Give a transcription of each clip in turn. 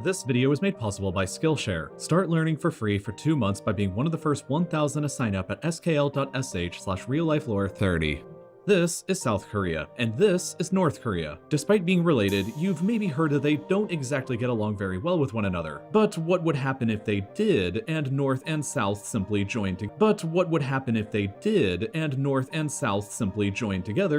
This video was made possible by Skillshare. Start learning for free for 2 months by being one of the first 1,000 to sign up at skl.sh/RealLifeLore30. This is South Korea, and this is North Korea. Despite being related, you've maybe heard that they don't exactly get along very well with one another. But what would happen if they did, and North and South simply joined together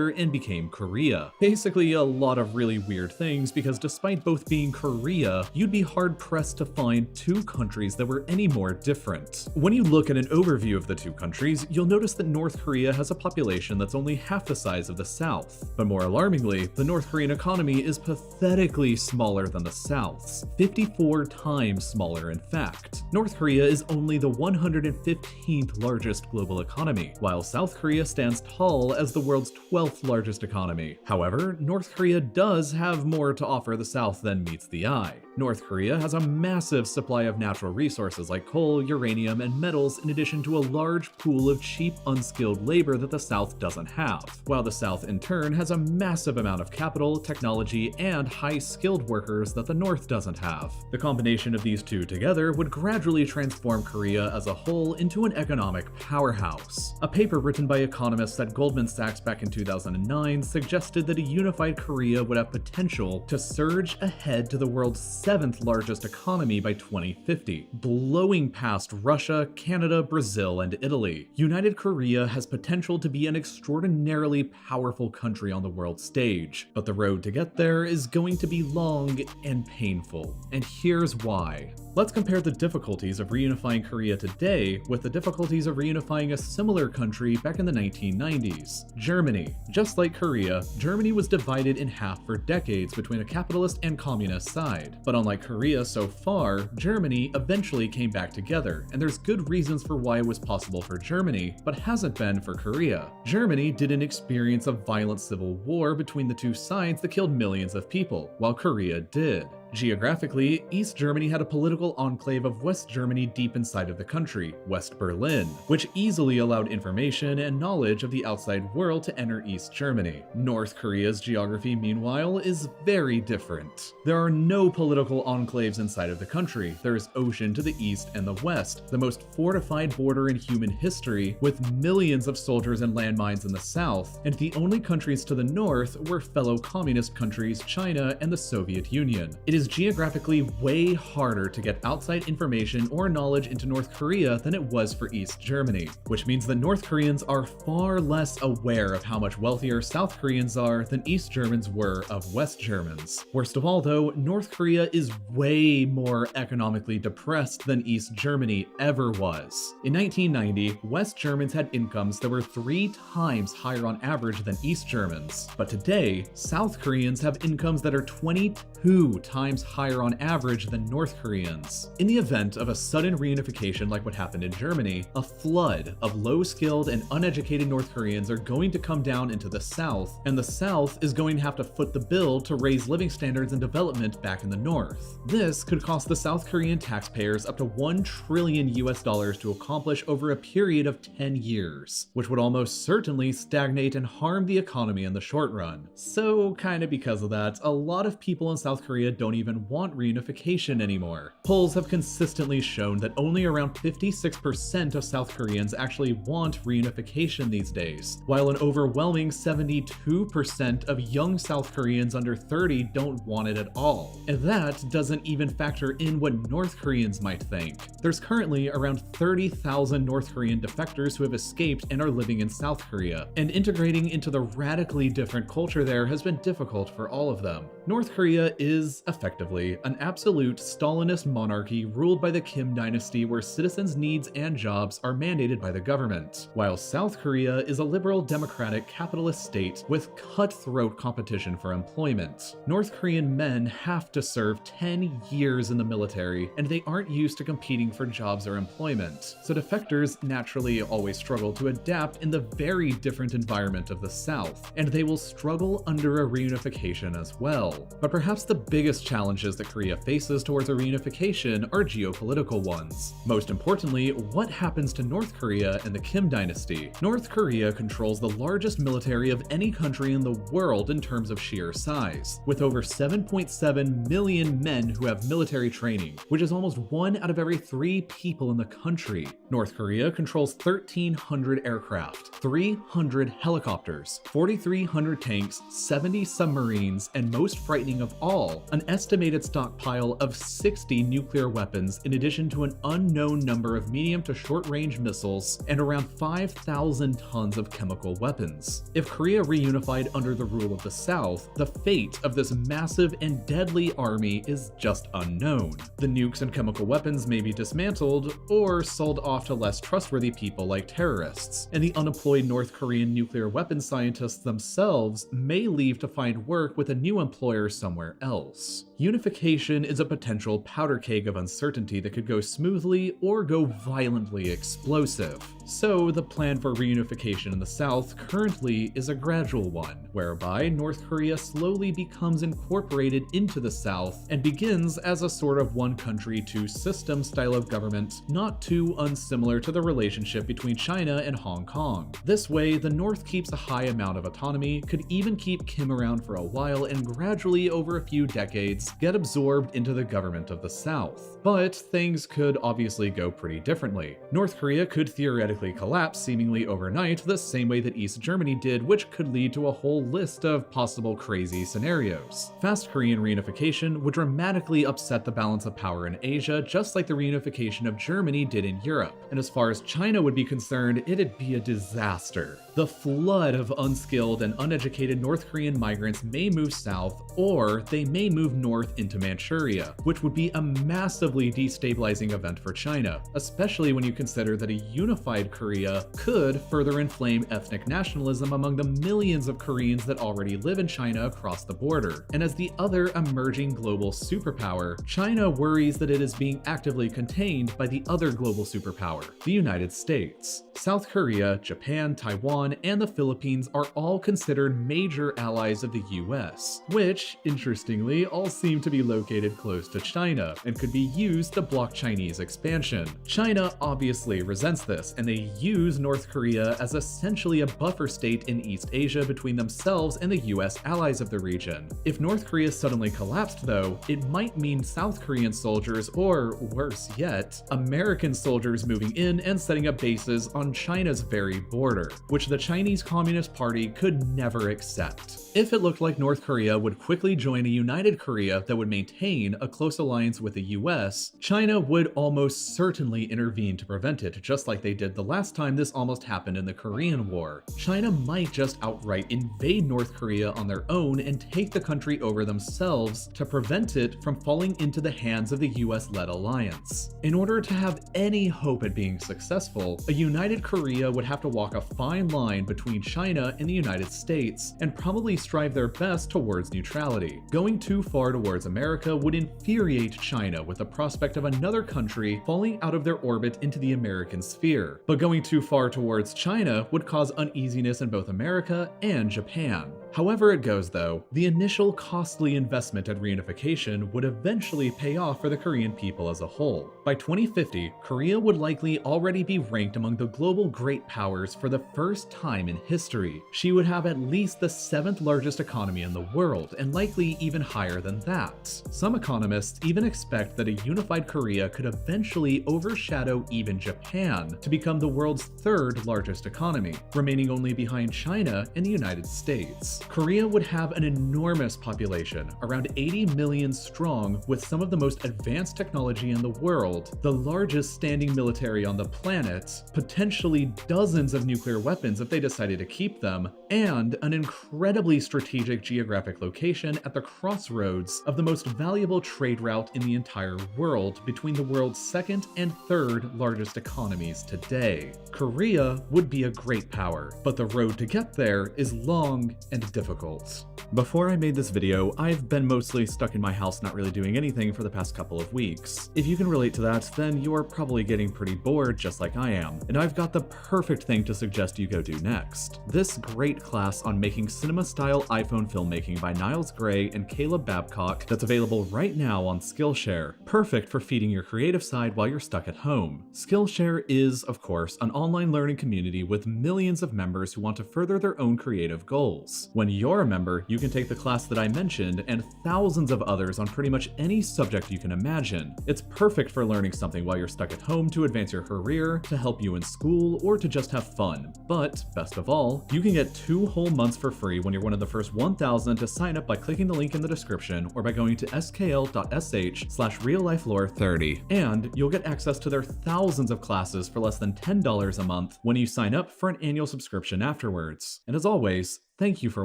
and became Korea? Basically, a lot of really weird things, because despite both being Korea, you'd be hard-pressed to find two countries that were any more different. When you look at an overview of the two countries, you'll notice that North Korea has a population that's only half the size of the South. But more alarmingly, the North Korean economy is pathetically smaller than the South's, 54 times smaller in fact. North Korea is only the 115th largest global economy, while South Korea stands tall as the world's 12th largest economy. However, North Korea does have more to offer the South than meets the eye. North Korea has a massive supply of natural resources like coal, uranium, and metals, in addition to a large pool of cheap, unskilled labor that the South doesn't have, while the South in turn has a massive amount of capital, technology, and high-skilled workers that the North doesn't have. The combination of these two together would gradually transform Korea as a whole into an economic powerhouse. A paper written by economists at Goldman Sachs back in 2009 suggested that a unified Korea would have potential to surge ahead to the world's 7th largest economy by 2050, blowing past Russia, Canada, Brazil, and Italy. United Korea has potential to be an extraordinarily powerful country on the world stage, but the road to get there is going to be long and painful, and here's why. Let's compare the difficulties of reunifying Korea today with the difficulties of reunifying a similar country back in the 1990s. Germany. Just like Korea, Germany was divided in half for decades between a capitalist and communist side. But unlike Korea so far, Germany eventually came back together, and there's good reasons for why it was possible for Germany, but hasn't been for Korea. Germany didn't experience a violent civil war between the two sides that killed millions of people, while Korea did. Geographically, East Germany had a political enclave of West Germany deep inside of the country, West Berlin, which easily allowed information and knowledge of the outside world to enter East Germany. North Korea's geography, meanwhile, is very different. There are no political enclaves inside of the country. There is ocean to the east and the west, the most fortified border in human history, with millions of soldiers and landmines in the south, and the only countries to the north were fellow communist countries China and the Soviet Union. It is geographically way harder to get outside information or knowledge into North Korea than it was for East Germany, which means that North Koreans are far less aware of how much wealthier South Koreans are than East Germans were of West Germans. Worst of all though, North Korea is way more economically depressed than East Germany ever was. In 1990, West Germans had incomes that were 3 times higher on average than East Germans, but today, South Koreans have incomes that are 22 times higher on average than North Koreans. In the event of a sudden reunification like what happened in Germany, a flood of low-skilled and uneducated North Koreans are going to come down into the South, and the South is going to have to foot the bill to raise living standards and development back in the North. This could cost the South Korean taxpayers up to $1 trillion to accomplish over a period of 10 years, which would almost certainly stagnate and harm the economy in the short run. So, kinda because of that, a lot of people in South Korea don't even want reunification anymore. Polls have consistently shown that only around 56% of South Koreans actually want reunification these days, while an overwhelming 72% of young South Koreans under 30 don't want it at all. And that doesn't even factor in what North Koreans might think. There's currently around 30,000 North Korean defectors who have escaped and are living in South Korea, and integrating into the radically different culture there has been difficult for all of them. North Korea is effectively an absolute Stalinist monarchy ruled by the Kim dynasty, where citizens' needs and jobs are mandated by the government, while South Korea is a liberal democratic capitalist state with cutthroat competition for employment. North Korean men have to serve 10 years in the military, and they aren't used to competing for jobs or employment, so defectors naturally always struggle to adapt in the very different environment of the South, and they will struggle under a reunification as well. But perhaps the biggest challenge challenges that Korea faces towards a reunification are geopolitical ones. Most importantly, what happens to North Korea and the Kim dynasty? North Korea controls the largest military of any country in the world in terms of sheer size, with over 7.7 million men who have military training, which is almost 1 out of every 3 people in the country. North Korea controls 1,300 aircraft, 300 helicopters, 4,300 tanks, 70 submarines, and most frightening of all, an estimated stockpile of 60 nuclear weapons in addition to an unknown number of medium to short-range missiles and around 5,000 tons of chemical weapons. If Korea reunified under the rule of the South, the fate of this massive and deadly army is just unknown. The nukes and chemical weapons may be dismantled or sold off to less trustworthy people like terrorists, and the unemployed North Korean nuclear weapons scientists themselves may leave to find work with a new employer somewhere else. Unification is a potential powder keg of uncertainty that could go smoothly or go violently explosive. So the plan for reunification in the South currently is a gradual one, whereby North Korea slowly becomes incorporated into the South and begins as a sort of one country, two system style of government, not too unsimilar to the relationship between China and Hong Kong. This way, the North keeps a high amount of autonomy, could even keep Kim around for a while, and gradually over a few decades get absorbed into the government of the South. But things could obviously go pretty differently. North Korea could theoretically collapse seemingly overnight, the same way that East Germany did, which could lead to a whole list of possible crazy scenarios. Fast Korean reunification would dramatically upset the balance of power in Asia, just like the reunification of Germany did in Europe. And as far as China would be concerned, it'd be a disaster. The flood of unskilled and uneducated North Korean migrants may move south, or they may move north into Manchuria, which would be a massively destabilizing event for China, especially when you consider that a unified Korea could further inflame ethnic nationalism among the millions of Koreans that already live in China across the border. And as the other emerging global superpower, China worries that it is being actively contained by the other global superpower, the United States. South Korea, Japan, Taiwan, and the Philippines are all considered major allies of the US, which, interestingly, all seem to be located close to China and could be used to block Chinese expansion. China obviously resents this, and they use North Korea as essentially a buffer state in East Asia between themselves and the US allies of the region. If North Korea suddenly collapsed, though, it might mean South Korean soldiers, or worse yet, American soldiers moving in and setting up bases on China's very border, which the Chinese Communist Party could never accept. If it looked like North Korea would quickly join a united Korea that would maintain a close alliance with the US, China would almost certainly intervene to prevent it, just like they did the last time this almost happened in the Korean War. China might just outright invade North Korea on their own and take the country over themselves to prevent it from falling into the hands of the US-led alliance. In order to have any hope at being successful, a united Korea would have to walk a fine line between China and the United States, and probably strive their best towards neutrality. Going too far towards America would infuriate China with the prospect of another country falling out of their orbit into the American sphere. But going too far towards China would cause uneasiness in both America and Japan. However it goes though, the initial costly investment at reunification would eventually pay off for the Korean people as a whole. By 2050, Korea would likely already be ranked among the global great powers for the first time in history. She would have at least the 7th largest economy in the world, and likely even higher than that. Some economists even expect that a unified Korea could eventually overshadow even Japan to become the world's 3rd largest economy, remaining only behind China and the United States. Korea would have an enormous population, around 80 million strong, with some of the most advanced technology in the world, the largest standing military on the planet, potentially dozens of nuclear weapons if they decided to keep them, and an incredibly strategic geographic location at the crossroads of the most valuable trade route in the entire world between the world's 2nd and 3rd largest economies today. Korea would be a great power, but the road to get there is long and difficult. Before I made this video, I've been mostly stuck in my house not really doing anything for the past couple of weeks. If you can relate to that, then you are probably getting pretty bored just like I am, and I've got the perfect thing to suggest you go do next. This great class on making cinema-style iPhone filmmaking by Niles Gray and Caleb Babcock that's available right now on Skillshare. Perfect for feeding your creative side while you're stuck at home. Skillshare is, of course, an online learning community with millions of members who want to further their own creative goals. When you're a member, you can take the class that I mentioned and thousands of others on pretty much any subject you can imagine. It's perfect for learning something while you're stuck at home to advance your career, to help you in school, or to just have fun. But, best of all, you can get 2 whole months for free when you're one of the first 1,000 to sign up by clicking the link in the description or by going to skl.sh/RealLifeLore30. And you'll get access to their thousands of classes for less than $10 a month when you sign up for an annual subscription afterwards. And as always, thank you for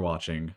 watching.